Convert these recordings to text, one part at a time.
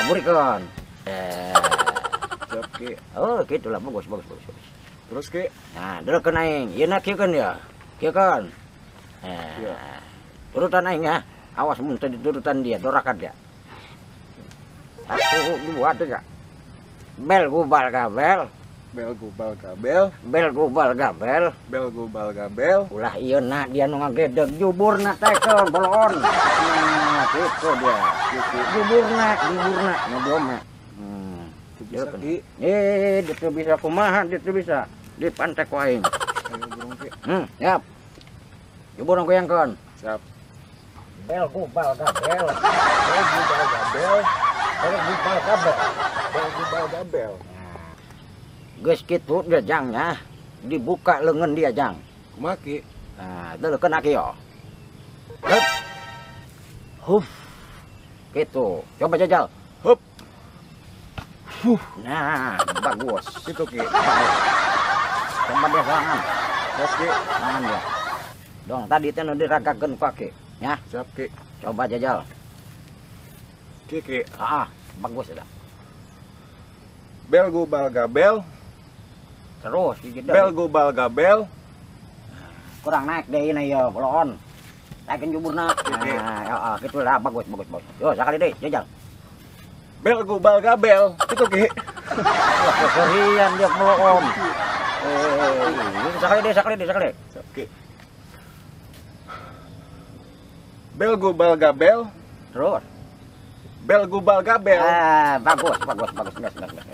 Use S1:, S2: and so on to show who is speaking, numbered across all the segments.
S1: burikan.
S2: Siap Ki.
S1: Oh, gitu lah, bagus.
S2: Terus Ki.
S1: Nah, dulu kan aing, ieu na kieu kan ya. Kieu kan.
S2: Iya.
S1: Turutan aing ya. Awas mun teu diturutan dia, dorakan dia. 1, 2, 3. Bel gubal gabel.
S2: Bel gubal gabel.
S1: Bel gubal gabel.
S2: Bel gubal gabel.
S1: Ulah ieu na dia nu ngagedeg juburna teh keun bolon. Nah, kitu dia. Juburna ngedome.
S2: Bisa Ki.
S1: Ditu bisa kumaha, ditu bisa. Dipantek ku aing.
S2: Ayo burung Ki.
S1: Siap. Jubur aku yang kon.
S2: Siap.
S1: Bel gubal gabel. Bel gubal gabel. Bel gubal gabel.
S2: Bel gubal gabel.
S1: Geus kitu dia jangnya. Dibuka leungeun dia jang.
S2: Kumaha Ki?
S1: Nah, teu kena kieu. Hup. Huf. Gitu. Coba jajal.
S2: Hup.
S1: Nah, bagus.
S2: Gitu Ki.
S1: Coba dia serangan.
S2: Siap Ki.
S1: Serangan dia. Dong, tadi teh nu diragakeun ku Ki. Ya,
S2: Siap Ki.
S1: coba jajal.
S2: Ki.
S1: Bagus ya.
S2: Bel gubal gabel.
S1: Terus gitu.
S2: Bel gubal gabel.
S1: Kurang naik deh ini ya, bolon. Naikin juburna. Nah, gitu lah, bagus. Yo, sekali deh, jajal.
S2: Bel gubal gabel. Gitu Ki.
S1: Wah, keserian dia bolon. Sekali deh.
S2: Siap Ki. Bel gubal gabel.
S1: Terus.
S2: Bel gubal gabel.
S1: Bagus.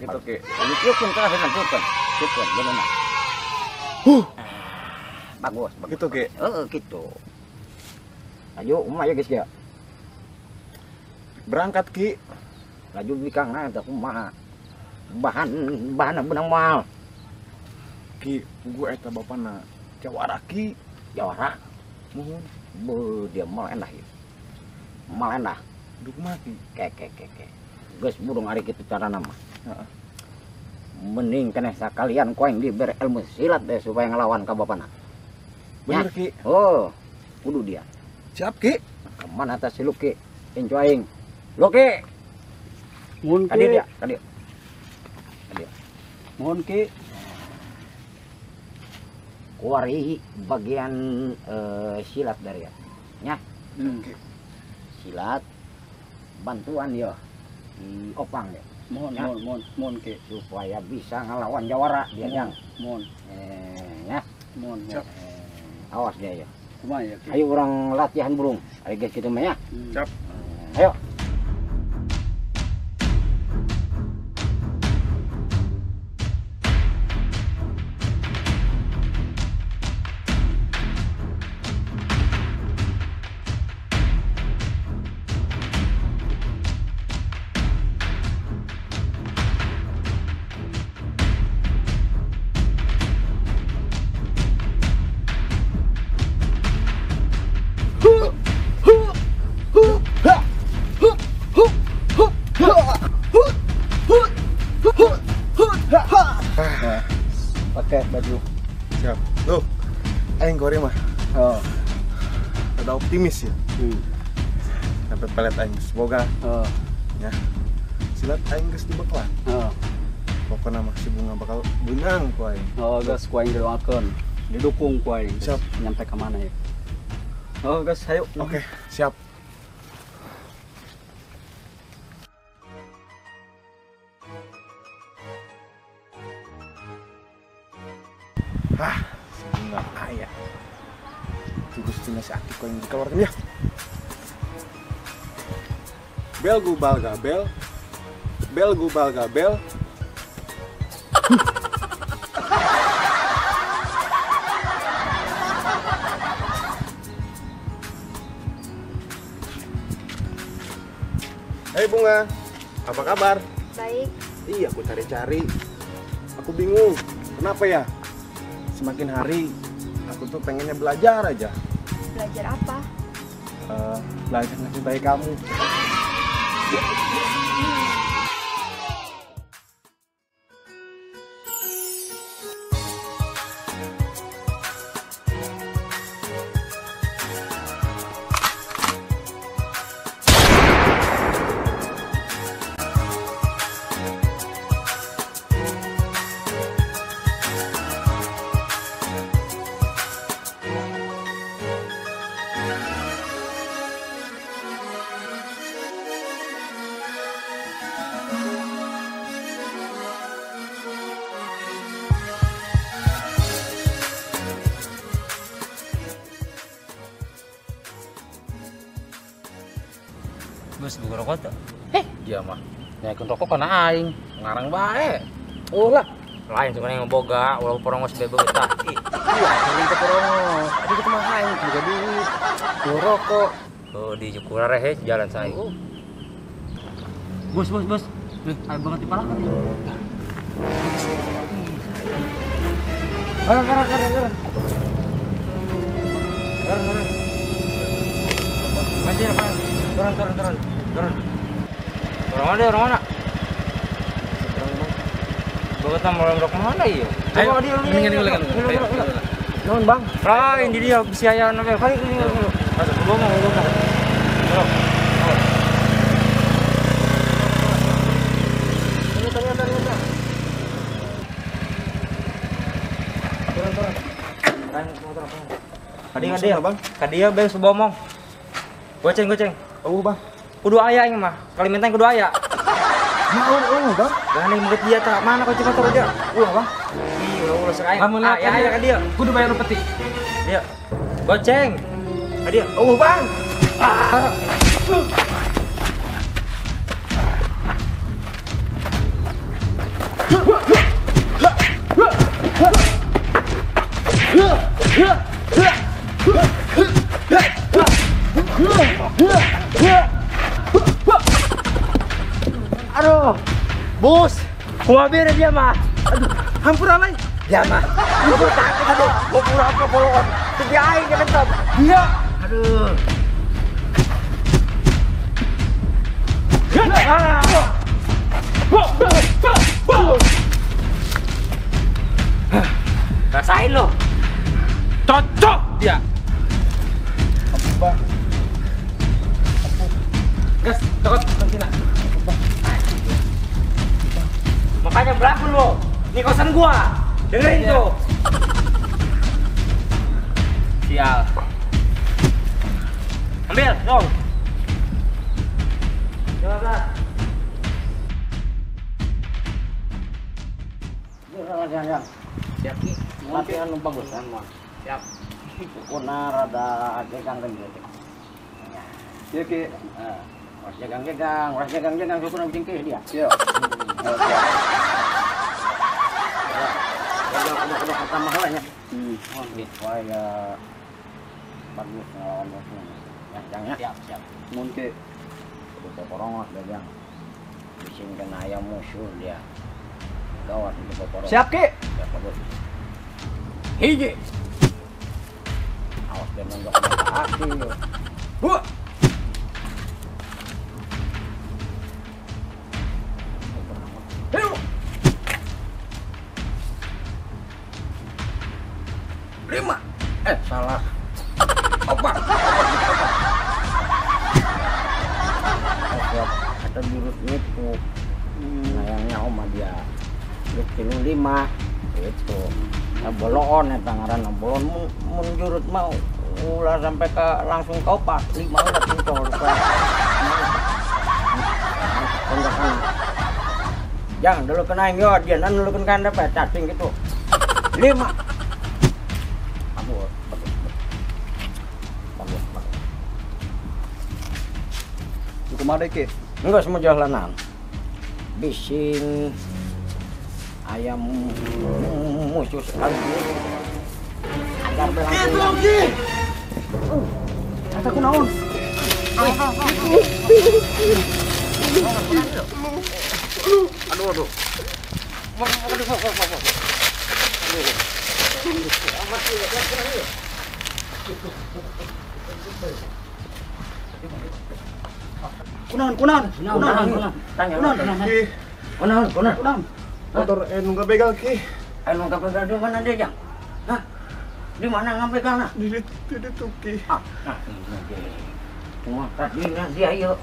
S2: Gitu Ki.
S1: Ini ciukin bener. Bagus.
S2: Gitu Ki.
S1: Gitu. Laju, ya guys ya.
S2: Berangkat Ki.
S1: Laju bikang na tak kumaha. Bahan benang mal.
S2: Ki, gua eta bapana jawara Ki.
S1: Jawara.
S2: Mohon.
S1: Dia mal enak ya. Mal enak.
S2: Duk mati.
S1: Ke. Geus burung ari kitu cara nama.
S2: Heeh.
S1: Mending keneh sakalian koeng diberi ilmu silat deh supaya ngelawan ka bapana.
S2: Bener
S1: Ya?
S2: Ki.
S1: Oh, kudu dia.
S2: Siap Ki.
S1: Kemana atas si Luki? Incu aing. Luki.
S3: Mohon
S1: Tadi
S3: Ki.
S1: dia.
S3: Mohon Ki.
S1: Kuari bagian silat dari ya. Silat bantuan ya di opang ya.
S3: Mohon Ki.
S1: Supaya bisa ngelawan jawara dia yang.
S3: Mohon.
S1: Ya.
S3: Mohon.
S1: Awas dia ya.
S3: Kumaha ya Ki?
S1: Ayo orang latihan burung. Ayo guys gitu mah ya.
S2: Siap.
S1: Ayo.
S3: Pakai baju.
S2: Siap. Tuh. Aing gore mah.
S3: Oh.
S2: Ada optimis ya. Sampai pelet aing semoga
S3: Oh.
S2: ya. Silat aing geus dibeklan.
S3: Oh.
S2: Pokoknya mah si bunga bakal benang ku aing.
S3: Oh, guys, ku aing didoakeun. Didukung ku aing.
S2: Siap.
S3: Nyampe ke mana ya? Oh, guys, ayo.
S2: Oke, siap. Bunga aya. Tugas tina si Aki ko yang dikeluarkan ya. Bel gubal gabel. Bel gubal gabel. Hei Bunga, apa kabar?
S4: Baik,
S2: Iya, aku cari-cari. Aku bingung, kenapa ya? Semakin hari, aku tuh pengennya belajar aja.
S4: belajar apa?
S2: Belajar mencintai kamu.
S4: juga rokok tuh. Dia mah. Nyaikeun rokok kana aing. Ngarang bae.
S1: Ulah.
S4: Lain cuma yang boga, ulah porongos bebe tah.
S1: Iya, sering ke porongos. Tadi kita mah aing juga duit. Tuh rokok.
S4: Oh, di Jukura rehe jalan saya.
S3: Bos. Ayo banget di pala.
S1: Karang.
S4: Masih apa? Turun. Orang mana? Boga mau rok mana ieu?
S1: Ayo, mendingan. Naon, Bang?
S4: Lain di dia bisi aya na we. Kali ini. Aduh, gua mau.
S1: Ternyata.
S4: Kadieu, Bang. Kadieu beus bomong. Goceng.
S2: Oh, Bang.
S4: Kudu aya ieu mah. Kalimantan kudu aya.
S2: Bang.
S4: Gani murid dia tak mana kau coba dia. Bang. Iya, ulah serai. Ya ka dia.
S3: Kudu bayar peti.
S4: Dia. Goceng. Ka dia.
S2: Bang.
S1: Aduh.
S2: Bos,
S4: Kuabir dia mah.
S2: hampura lain.
S1: Dia mah. Gua takut aduh. Gua pura apa bolon. Tapi aing ke depan.
S2: Iya.
S1: Aduh.
S4: Rasain lo. Cocok dia.
S2: Bang.
S4: Gas, cokot kantina. Makanya berlaku lo. Ini kosan gua. Dengerin tuh. Sial. Ambil, dong. Coba.
S1: Jangan.
S4: Siap nih.
S1: Latihan lu bagus kan, Mon.
S4: Siap.
S1: Pokoknya rada gegang kan gitu.
S2: Iya, Ki.
S1: Ras jegang, syukur bikin ke dia.
S2: Iya.
S1: Udah pertama halanya.
S4: Oh, gitu.
S1: Wah ya bagus ngelawan bosnya. Ya, jangan.
S4: Siap.
S3: Mun ke
S1: Udah porongos dagang. Bisinkan ayam musuh dia. Gawat itu porongos.
S3: siap Ki.
S1: Ya bagus. Hiji. Awas dia nonjok kaki. Lima. Salah. Opat. Kata jurus itu. Sayangnya oma dia. Kilo 5. Itu. Nah, bolon ya tangaran bolon mun jurut mau ulah sampai ke langsung ke 4. 5 udah pincol. Jangan dulu kena yo dia nan dulu kena dapat cacing gitu. 5.
S2: Kumaha Ki?
S1: Enggak semua jalanan. Bising ayam musuh sekali. Agar berlangsung.
S2: Ki.
S1: Kata kunaon? Aduh. Kunaon. Tanya.
S2: Ki.
S1: Kunaon.
S2: Motor nggak begal Ki.
S1: Ayo nggak pegang di mana dia, Jang? Hah? Di mana ngambil kana?
S2: Di tuh Ki.
S1: Cuma tadi dia ayo.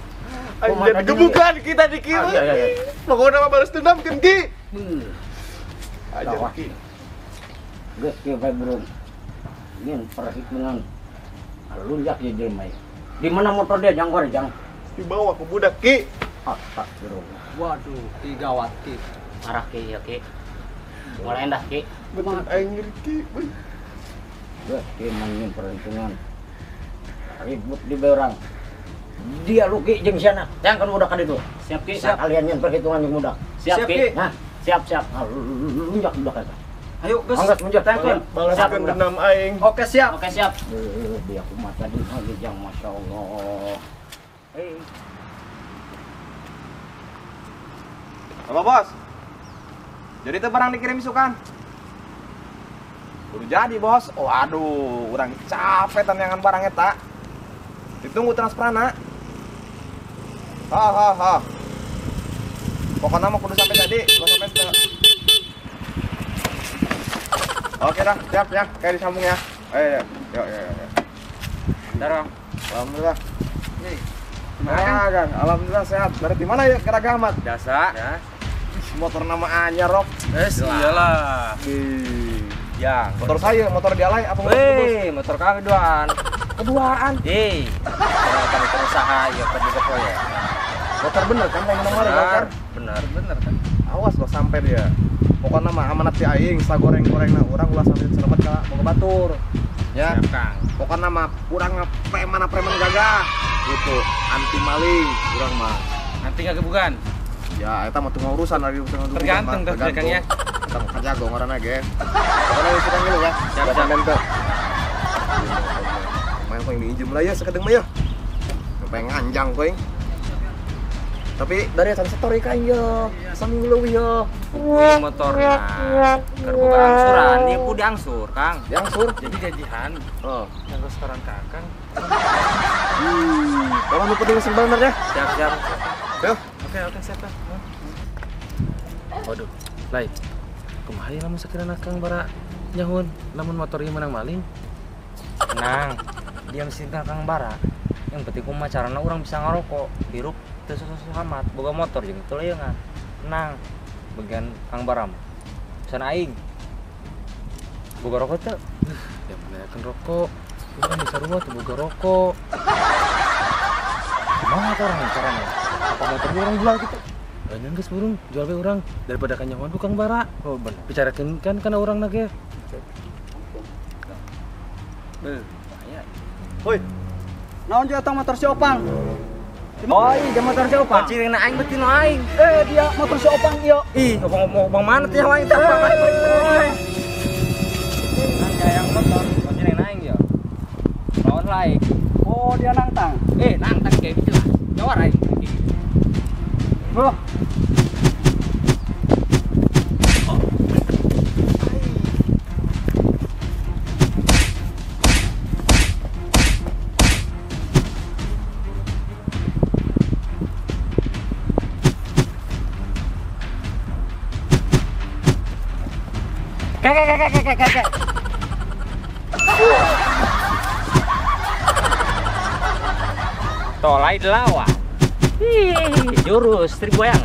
S2: Anjir, kebukaan kita di Ki.
S1: Iya.
S2: Pokoknya mah balas dendam kan Ki. Aja
S1: Tawah.
S2: Ki.
S1: Geus kieu bae burung. Nyin perhitungan. Lunjak ya dia mai. Di mana motor dia Jang Jang?
S2: Dibawa ke budak Ki.
S1: Astagfirullah.
S3: Waduh, gawat Ki.
S4: Marah Ki ya Ki. Mulai endah Ki.
S2: Betul aing Ki.
S1: Geus kieu mah nyin perhitungan. Ribut di berang. dia luki jeung siana. Yang kan budak kan itu.
S3: Siap Ki.
S1: Siap kalian yang perhitungan jeung budak.
S3: Siap Ki.
S1: Nah, siap. Nah, lunjak budak eta.
S3: Ayo geus.
S1: Angkat lunjak tangkeun.
S2: Balaskeun dendam aing.
S3: Oke siap.
S1: Oke, siap. Dia kumat tadi lagi jang masyaallah.
S2: Apa bos? Jadi itu barang dikirim isukan? Udah jadi bos. Oh aduh, urang capek tanyangan barang eta. Ditunggu transferana. Ha. Pokoknya mah kudu sampai jadi, kalau sampai ke... Oke dah, siap ya, kayak disambung ya. Yuk.
S3: Darah.
S2: Alhamdulillah. Kan? Alhamdulillah sehat. Berarti mana ya Keraga Ahmad?
S3: Biasa. Ya.
S2: Motor nama anyar rok.
S3: Iyalah. Ya.
S2: Motor saya, motor dialay apa motor bos?
S3: Motor kami keduaan.
S2: Keduaan.
S3: Kalau kami usaha ya kerja ya.
S2: Motor bener kan pengen nomor kan?
S3: Bener kan.
S2: Awas lo sampai dia. Pokoknya mah amanat ti aing, sagoreng-goreng na urang ulah sampai selamat ka boga batur. Ya.
S3: Siap, Kang.
S2: Pokoknya mah urang preman gagah. Gitu, anti maling urang mah.
S3: Nanti kagak bukan.
S2: Ya, eta mah teu urusan dari urusan dulu.
S3: Tergantung Kang ya.
S2: Kita mau kajago ngaranna ge. Pokoknya wis dulu ya.
S3: Siap.
S2: Teu. Main poing diinjem lah ya sakedeng mah ya. Pengen nganjang poing. Tapi dari atas story kan yo, sambil leuwih yo.
S3: Wih motornya. Keur boga angsuran, dia ku diangsur, Kang.
S2: Diangsur.
S3: Jadi gajian.
S2: Oh.
S3: Yang restoran Kakang.
S2: Kalau nu penting sebentar ya.
S3: Siap.
S2: Yo.
S3: Oke, siap. Waduh, Lai. Kumaha lamun sakirana Kang bara nyahun lamun motor ieu menang maling? Tenang. Dia mesti Kang bara. Yang penting kumaha carana urang bisa ngarokok, diruk teu susah amat, boga motor jeung teu leungan. Tenang. Bagian Kang Baram. Pesan aing. Boga rokok teu? Ya benerkeun rokok. Urang di sarua teu boga rokok. Kumaha teh urang carana? Apa motor urang jual gitu? Banyak geus burung jual we urang daripada kanyawan ku Kang Bara. Oh bener. Bicarakeun kan kana urang na ge.
S4: Hoi. Naon jeung eta motor si Opang? Oh iya, motor si Opang.
S3: Pancing na aing beuti nu aing.
S4: Dia motor si Opang ieu.
S3: Ih, opang mana teh aing teh? Kan yang motor, pancing na aing ya. Lawan lain.
S4: Oh, dia nangtang.
S3: Nangtang kayak gitu lah. Jawar aing.
S4: Bro.
S3: Kakek. Tolai delawa. Jurus 1000 yang.